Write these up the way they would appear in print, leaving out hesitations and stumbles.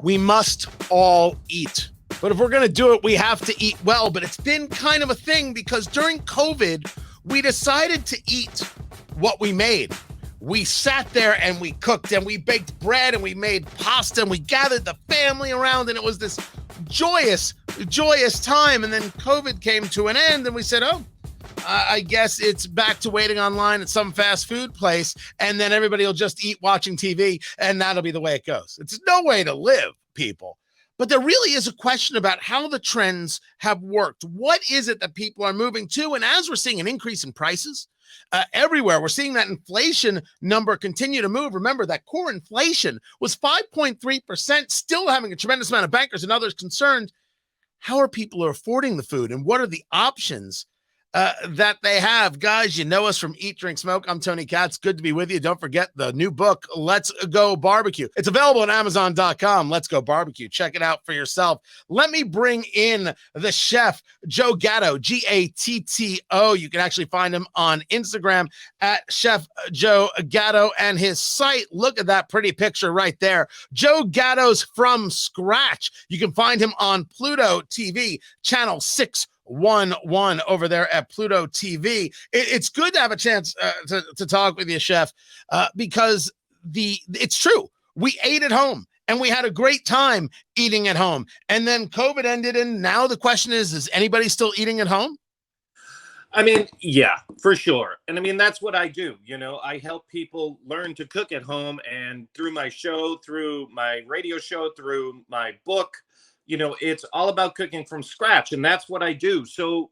We must all eat. But if we're going to do it, we have to eat well. But it's been kind of a thing because during COVID, we decided to eat what we made. We sat there and we cooked and we baked bread and we made pasta and we gathered the family around, and it was this joyous time. And then COVID came to an end and we said, I guess it's back to waiting online at some fast food place, and then everybody will just eat watching TV, and that'll be the way it goes. It's no way to live, people. But there really is a question about how the trends have worked. What is it that people are moving to? And as we're seeing an increase in prices everywhere, we're seeing that inflation number continue to move. Remember that core inflation was 5.3%, still having a tremendous amount of bankers and others concerned. How are people affording the food, and what are the options that they have? Guys, you know us from Eat, Drink, Smoke. I'm Tony Katz. Good to be with you. Don't forget the new book, Let's Go Barbecue. It's available on Amazon.com. Let's Go Barbecue. Check it out for yourself. Let me bring in the chef, Joe Gatto, Gatto. You can actually find him on Instagram at Chef Joe Gatto, and his site. Look at that pretty picture right there. Joe Gatto's From Scratch. You can find him on Pluto TV, channel 611 over there at Pluto TV. It's good to have a chance to talk with you, Chef, because it's true. We ate at home and we had a great time eating at home. And then COVID ended, and now the question is anybody still eating at home? I mean, yeah, for sure. And I mean, that's what I do. You know, I help people learn to cook at home, and through my show, through my radio show, through my book, you know, it's all about cooking from scratch, and that's what I do. So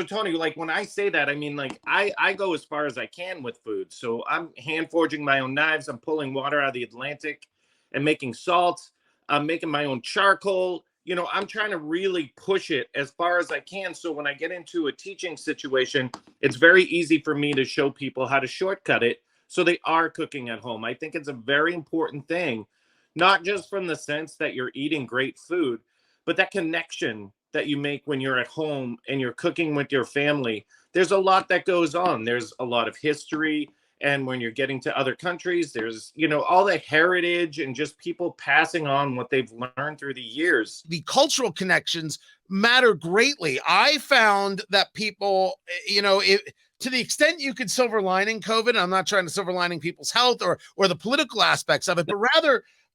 Tony, like when I say that, I mean, like I go as far as I can with food. So I'm hand forging my own knives. I'm pulling water out of the Atlantic and making salts. I'm making my own charcoal. You know, I'm trying to really push it as far as I can. So when I get into a teaching situation, it's very easy for me to show people how to shortcut it so they are cooking at home. I think it's a very important thing, not just from the sense that you're eating great food, but that connection that you make when you're at home and you're cooking with your family. There's a lot that goes on. There's a lot of history. And when you're getting to other countries, there's, you know, all the heritage and just people passing on what they've learned through the years. The cultural connections matter greatly. I found that people, you know, to the extent you could silver lining COVID, I'm not trying to silver lining people's health or the political aspects of it, but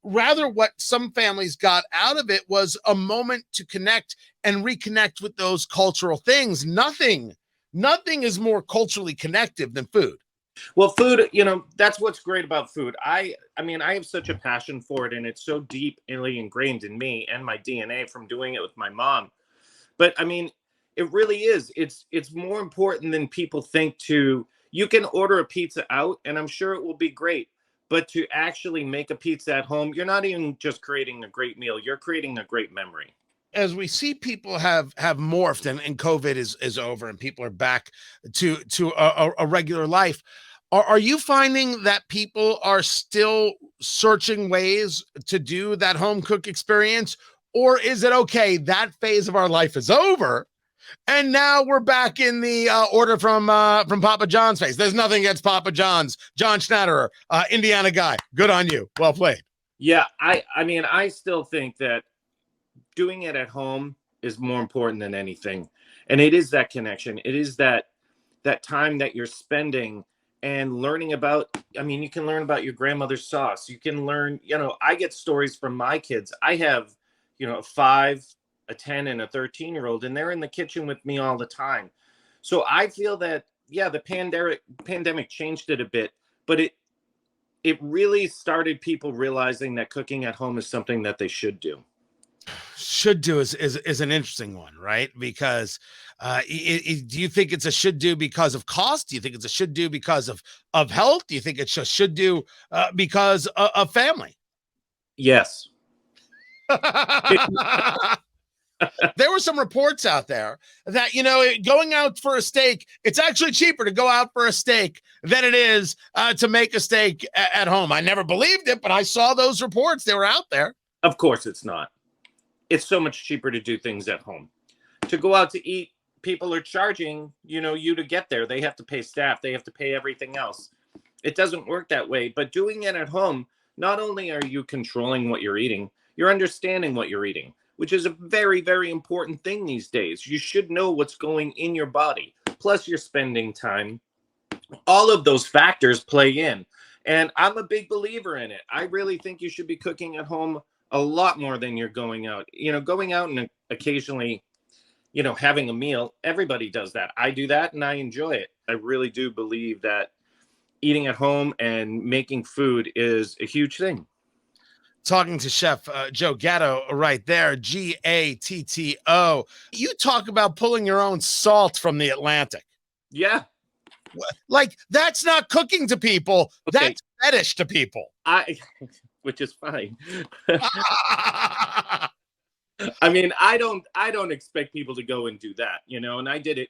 rather what some families got out of it was a moment to connect and reconnect with those cultural things. Nothing is more culturally connective than food. Well, food, you know, that's what's great about food. I mean, I have such a passion for it, and it's so deeply ingrained in me and my DNA from doing it with my mom. But I mean, it really is. It's more important than people think. You can order a pizza out, and I'm sure it will be great. But to actually make a pizza at home, you're not even just creating a great meal. You're creating a great memory. As we see people have morphed and COVID is over and people are back to a regular life, are you finding that people are still searching ways to do that home cook experience? Or is it okay, that phase of our life is over, and now we're back in the order from Papa John's phase? There's nothing against Papa John's. John Schnatterer, Indiana guy. Good on you. Well played. Yeah, I mean, I still think that doing it at home is more important than anything. And it is that connection. It is that time that you're spending and learning about. I mean, you can learn about your grandmother's sauce. You can learn, you know, I get stories from my kids. I have, you know, a 5, a 10, and a 13-year-old, and they're in the kitchen with me all the time. So I feel that, yeah, the pandemic changed it a bit, but it really started people realizing that cooking at home is something that they should do. Should do is an interesting one, right? Because do you think it's a should do because of cost? Do you think it's a should do because of health? Do you think it's just should do because of family? Yes. There were some reports out there that, you know, going out for a steak, it's actually cheaper to go out for a steak than it is to make a steak at home. I never believed it, but I saw those reports. They were out there. Of course it's not. It's so much cheaper to do things at home. To go out to eat, people are charging, you know, you to get there. They have to pay staff. They have to pay everything else. It doesn't work that way. But doing it at home, not only are you controlling what you're eating, you're understanding what you're eating, which is a very, very important thing these days. You should know what's going in your body. Plus, you're spending time. All of those factors play in. And I'm a big believer in it. I really think you should be cooking at home a lot more than you're going out. Going out and occasionally, having a meal, everybody does that. I do that and I enjoy it. I really do believe that eating at home and making food is a huge thing. Talking to Chef Joe Gatto right there, Gatto. You talk about pulling your own salt from the Atlantic. Yeah. Like, that's not cooking to people. Okay. That's fetish to people. Which is fine. I mean, I don't expect people to go and do that, and I did it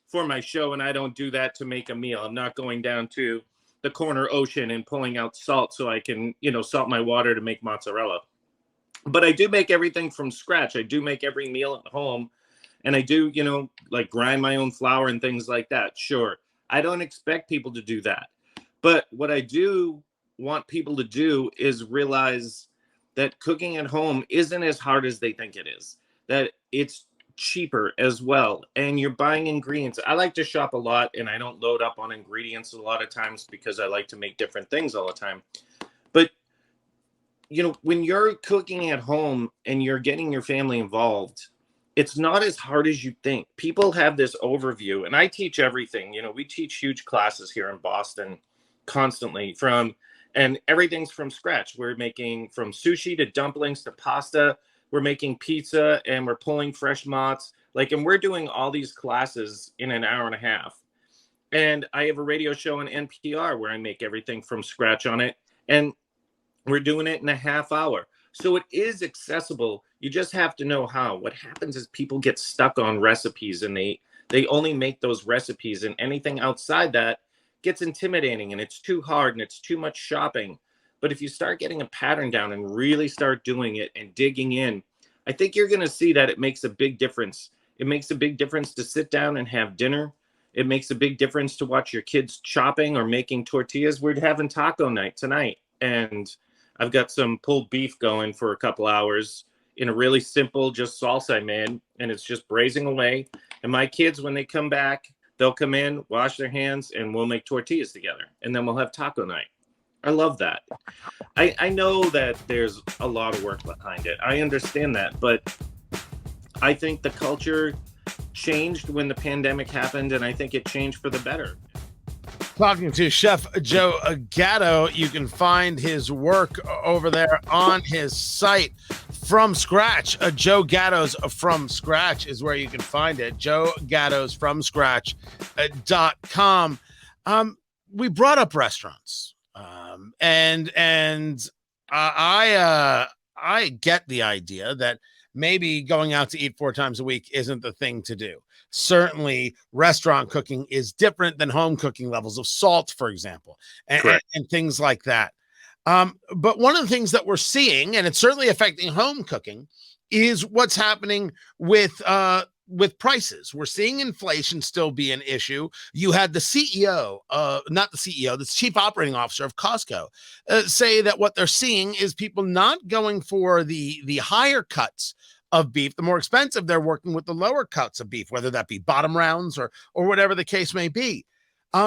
for my show, and I don't do that to make a meal. I'm not going down to the corner ocean and pulling out salt so I can, salt my water to make mozzarella. But I do make everything from scratch. I do make every meal at home, and I do, like grind my own flour and things like that. Sure. I don't expect people to do that. But what I do want people to do is realize that cooking at home isn't as hard as they think it is, that it's cheaper as well. And you're buying ingredients. I like to shop a lot, and I don't load up on ingredients a lot of times because I like to make different things all the time. But, when you're cooking at home and you're getting your family involved, it's not as hard as you think. People have this overview, and I teach everything. We teach huge classes here in Boston constantly and everything's from scratch. We're making from sushi to dumplings to pasta. We're making pizza and we're pulling fresh mozz. And we're doing all these classes in an hour and a half. And I have a radio show on NPR where I make everything from scratch on it. And we're doing it in a half hour. So it is accessible. You just have to know how. What happens is people get stuck on recipes and they only make those recipes, and anything outside that gets intimidating and it's too hard and it's too much shopping. But if you start getting a pattern down and really start doing it and digging in, I think you're going to see that it makes a big difference. It makes a big difference to sit down and have dinner. It makes a big difference to watch your kids chopping or making tortillas. We're having taco night tonight, and I've got some pulled beef going for a couple hours in a really simple, just salsa I made, and it's just braising away. And my kids, when they come back, they'll come in, wash their hands, and we'll make tortillas together. And then we'll have taco night. I love that. I know that there's a lot of work behind it. I understand that. But I think the culture changed when the pandemic happened, and I think it changed for the better. Talking to Chef Joe Gatto. You can find his work over there on his site. From Scratch, Joe Gatto's From Scratch is where you can find it. Joe Gatto's From Scratch.com. We brought up restaurants, and I get the idea that maybe going out to eat 4 times a week isn't the thing to do. Certainly, restaurant cooking is different than home cooking, levels of salt, for example, and things like that. But one of the things that we're seeing, and it's certainly affecting home cooking, is what's happening with prices. We're seeing inflation still be an issue. You had the CEO, the chief operating officer of Costco, say that what they're seeing is people not going for the higher cuts of beef. The more expensive, they're working with the lower cuts of beef, whether that be bottom rounds or whatever the case may be.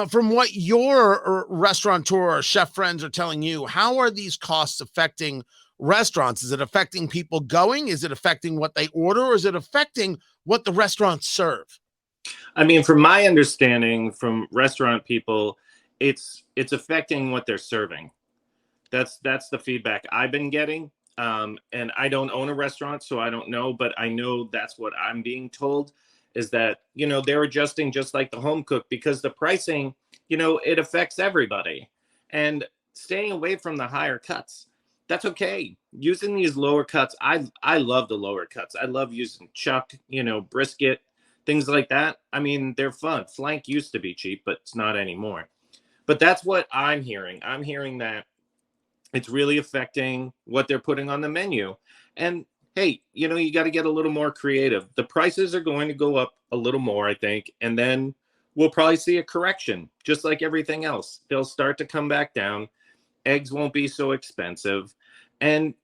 From what your restaurateur or chef friends are telling you, how are these costs affecting restaurants? Is it affecting people going? Is it affecting what they order? Or is it affecting what the restaurants serve? I mean, from my understanding from restaurant people, it's affecting what they're serving. That's the feedback I've been getting. And I don't own a restaurant, so I don't know, but I know that's what I'm being told, is that, they're adjusting just like the home cook, because the pricing, it affects everybody. And staying away from the higher cuts, that's okay. Using these lower cuts, I love the lower cuts. I love using chuck, brisket, things like that. I mean, they're fun. Flank used to be cheap, but it's not anymore. But that's what I'm hearing. I'm hearing that it's really affecting what they're putting on the menu. And hey, you got to get a little more creative. The prices are going to go up a little more, I think, and then we'll probably see a correction, just like everything else. They'll start to come back down. eggs won't be so expensive. And,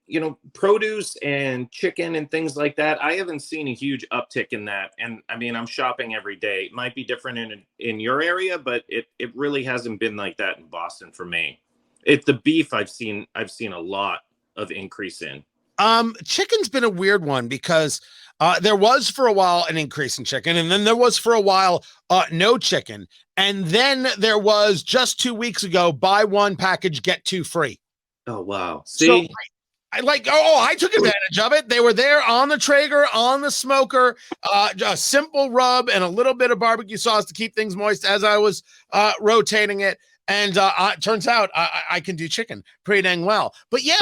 produce and chicken and things like that, I haven't seen a huge uptick in that. And I mean, I'm shopping every day. It might be different in your area, but it really hasn't been like that in Boston for me. It's the beef I've seen a lot of increase in. Chicken's been a weird one because there was for a while an increase in chicken, and then there was for a while no chicken. And then there was just 2 weeks ago, buy one package, get two free. Oh, wow. See, so I took advantage of it. They were there on the Traeger, on the smoker, a simple rub and a little bit of barbecue sauce to keep things moist as I was rotating it. And it turns out I can do chicken pretty dang well. But yeah,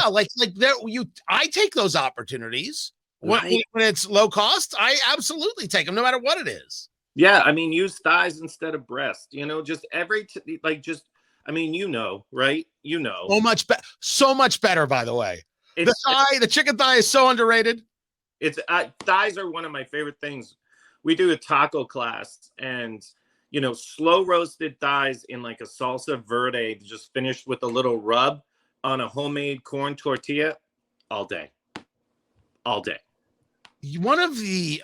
I take those opportunities when it's low cost. I absolutely take them no matter what it is. Yeah, I mean, use thighs instead of breast. Just right? So much better. By the way, the chicken thigh is so underrated. Thighs are one of my favorite things. We do a taco class, and slow roasted thighs in like a salsa verde, just finished with a little rub on a homemade corn tortilla, all day. One of the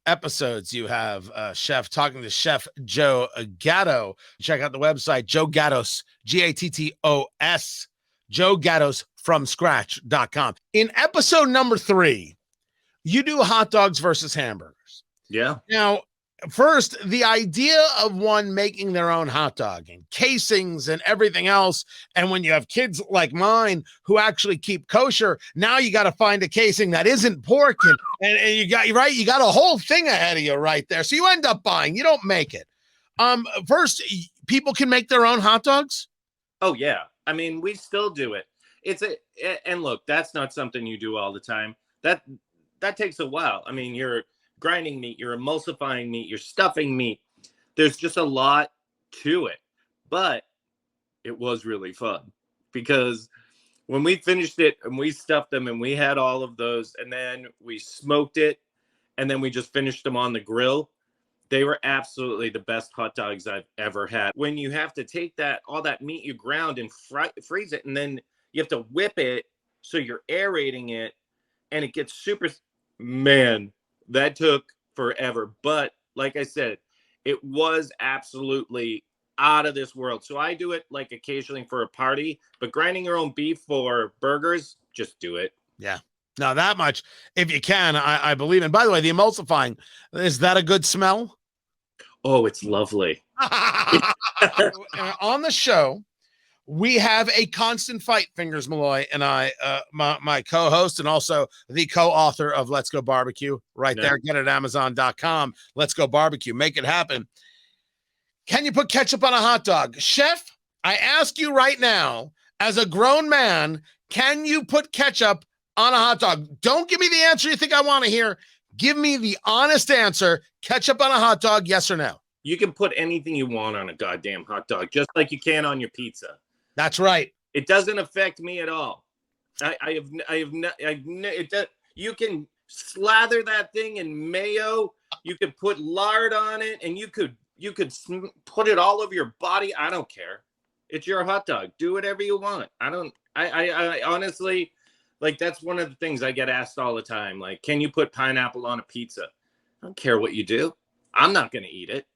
episodes you have Chef talking to Chef Joe Gatto. Check out the website, Joe Gattos, Gattos, Joe Gattos from scratch.com. In episode number 3, you do hot dogs versus hamburgers. Yeah. Now, first, the idea of one making their own hot dog and casings and everything else. And when you have kids like mine who actually keep kosher, now you got to find a casing that isn't pork. And you got a whole thing ahead of you right there. So you end up buying, you don't make it. First, people can make their own hot dogs. Oh yeah. I mean, we still do it. And look, that's not something you do all the time. That takes a while. I mean, you're grinding meat, you're emulsifying meat, you're stuffing meat. There's just a lot to it, but it was really fun because when we finished it and we stuffed them and we had all of those and then we smoked it and then we just finished them on the grill, they were absolutely the best hot dogs I've ever had. When you have to take all that meat you ground and freeze it, and then you have to whip it so you're aerating it and it gets super, man, that took forever. But like I said, it was absolutely out of this world. So I do it like occasionally for a party, but grinding your own beef for burgers, just do it. Yeah. Now that much, if you can, I believe. And by the way, the emulsifying, is that a good smell? Oh, it's lovely. On the show, we have a constant fight, Fingers Malloy and I, my co-host and also the co-author of Let's Go Barbecue right there. Get it at Amazon.com. Let's Go Barbecue. Make it happen. Can you put ketchup on a hot dog? Chef, I ask you right now, as a grown man, can you put ketchup on a hot dog? Don't give me the answer you think I want to hear. Give me the honest answer. Ketchup on a hot dog, yes or no? You can put anything you want on a goddamn hot dog, just like you can on your pizza. That's right. It doesn't affect me at all. You can slather that thing in mayo. You could put lard on it, and you could put it all over your body. I don't care. It's your hot dog. Do whatever you want. I honestly, like, that's one of the things I get asked all the time. Like, can you put pineapple on a pizza? I don't care what you do. I'm not going to eat it.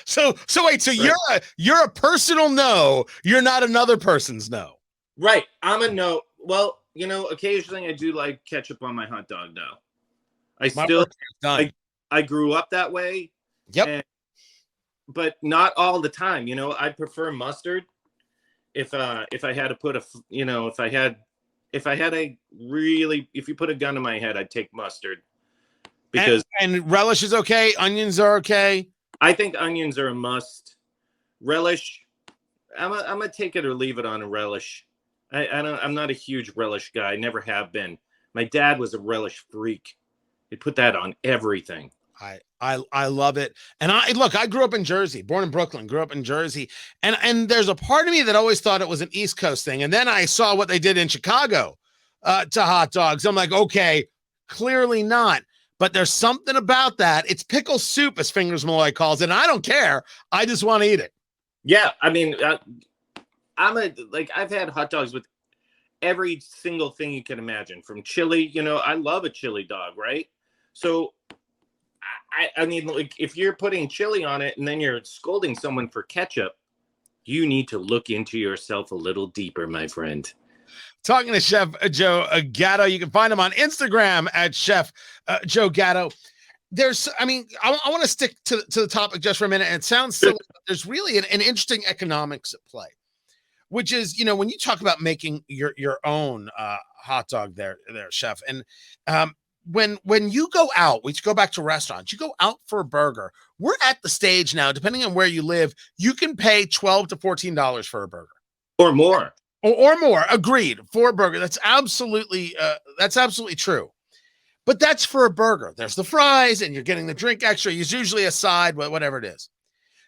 So wait, right. You're a personal no. You're not another person's no. Right. I'm a no. Well, occasionally I do like ketchup on my hot dog now. I grew up that way. Yep. But not all the time. I prefer mustard. If I had to put if you put a gun to my head, I'd take mustard. Because and relish is okay. Onions are okay. I think onions are a must. Relish, I'm gonna take it or leave it on a relish. I'm not a huge relish guy. I never have been. My dad was a relish freak. He put that on everything. I love it. And I grew up in Jersey, born in Brooklyn, grew up in Jersey. And there's a part of me that always thought it was an East Coast thing. And then I saw what they did in Chicago to hot dogs. I'm like, okay, clearly not. But there's something about that. It's pickle soup, as Fingers Malloy calls it. And I don't care. I just want to eat it. Yeah. I mean, I've had hot dogs with every single thing you can imagine, from chili. I love a chili dog, right? So I mean, like, if you're putting chili on it and then you're scolding someone for ketchup, you need to look into yourself a little deeper, my friend. Talking to Chef Joe Gatto. You can find him on Instagram at Chef Joe Gatto. I want to stick to the topic just for a minute. And it sounds silly, but there's really an interesting economics at play, which is, when you talk about making your own hot dog there, Chef. And when you go out, we go back to restaurants, you go out for a burger. We're at the stage now, depending on where you live, you can pay $12 to $14 for a burger. Or more. Or more. Agreed. For a burger. That's absolutely true. But that's for a burger. There's the fries and you're getting the drink extra. It's usually a side, whatever it is.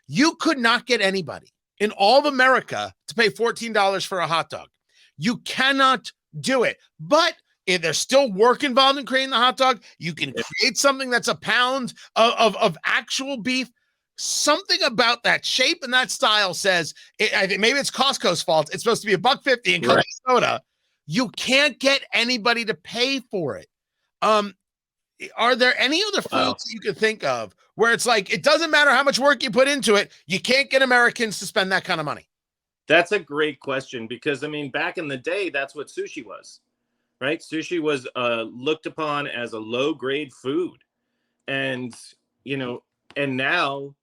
You could not get anybody in all of America to pay $14 for a hot dog. You cannot do it. But if there's still work involved in creating the hot dog, you can create something that's a pound of actual beef. Something about that shape and that style says, I think maybe it's Costco's fault. It's supposed to be $1.50 and come soda. You can't get anybody to pay for it. Are there any other foods that you could think of where it's like, it doesn't matter how much work you put into it, you can't get Americans to spend that kind of money? That's a great question, because I mean, back in the day, that's what sushi was, right? Sushi was looked upon as a low grade food. And, and now,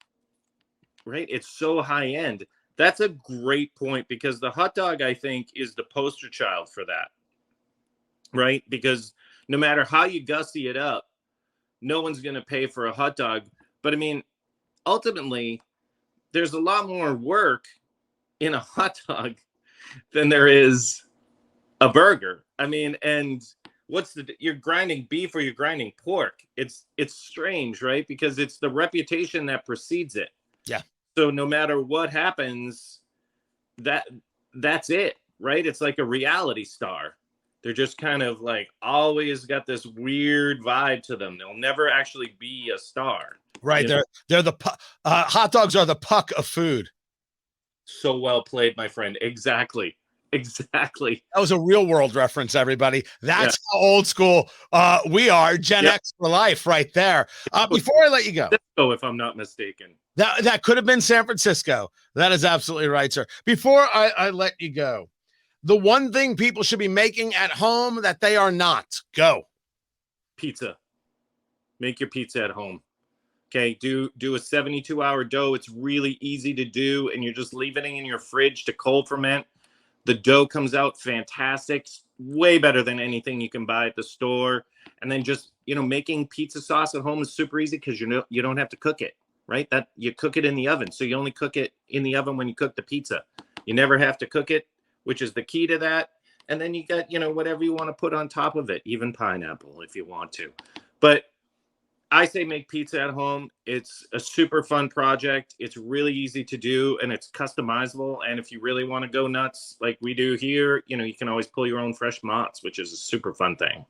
right, it's so high end. That's a great point, because the hot dog, I think, is the poster child for that, right? Because no matter how you gussy it up, no one's going to pay for a hot dog. But I mean, ultimately, there's a lot more work in a hot dog than there is a burger. I mean, and you're grinding beef or you're grinding pork. It's strange, right? Because it's the reputation that precedes it. Yeah. So no matter what happens, that's it, right? It's like a reality star. They're just kind of like always got this weird vibe to them. They'll never actually be a star. Right. They're the hot dogs are the puck of food. So well played, my friend. Exactly. That was a real world reference, everybody. That's how old school we are. Gen X for life right there. Before I let you go. If I'm not mistaken. That could have been San Francisco. That is absolutely right, sir. Before I let you go, the one thing people should be making at home that they are not. Go. Pizza. Make your pizza at home. Okay, do a 72-hour dough. It's really easy to do, and you're just leaving it in your fridge to cold ferment. The dough comes out fantastic, way better than anything you can buy at the store. And then just, making pizza sauce at home is super easy, because you don't have to cook it, right? That you cook it in the oven. So you only cook it in the oven when you cook the pizza. You never have to cook it, which is the key to that. And then you got, whatever you want to put on top of it, even pineapple if you want to. But I say make pizza at home. It's a super fun project. It's really easy to do, and it's customizable. And if you really want to go nuts like we do here, you can always pull your own fresh mozz, which is a super fun thing.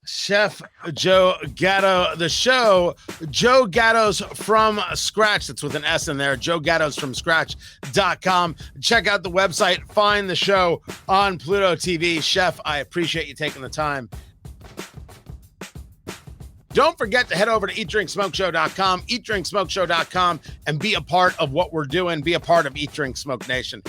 Chef Joe Gatto, the show, Joe Gatto's From Scratch. That's with an S in there. Joe Gatto's From Scratch.com. Check out the website. Find the show on Pluto TV. Chef, I appreciate you taking the time. Don't forget to head over to eatdrinksmokeshow.com, eatdrinksmokeshow.com, and be a part of what we're doing. Be a part of Eat, Drink, Smoke Nation.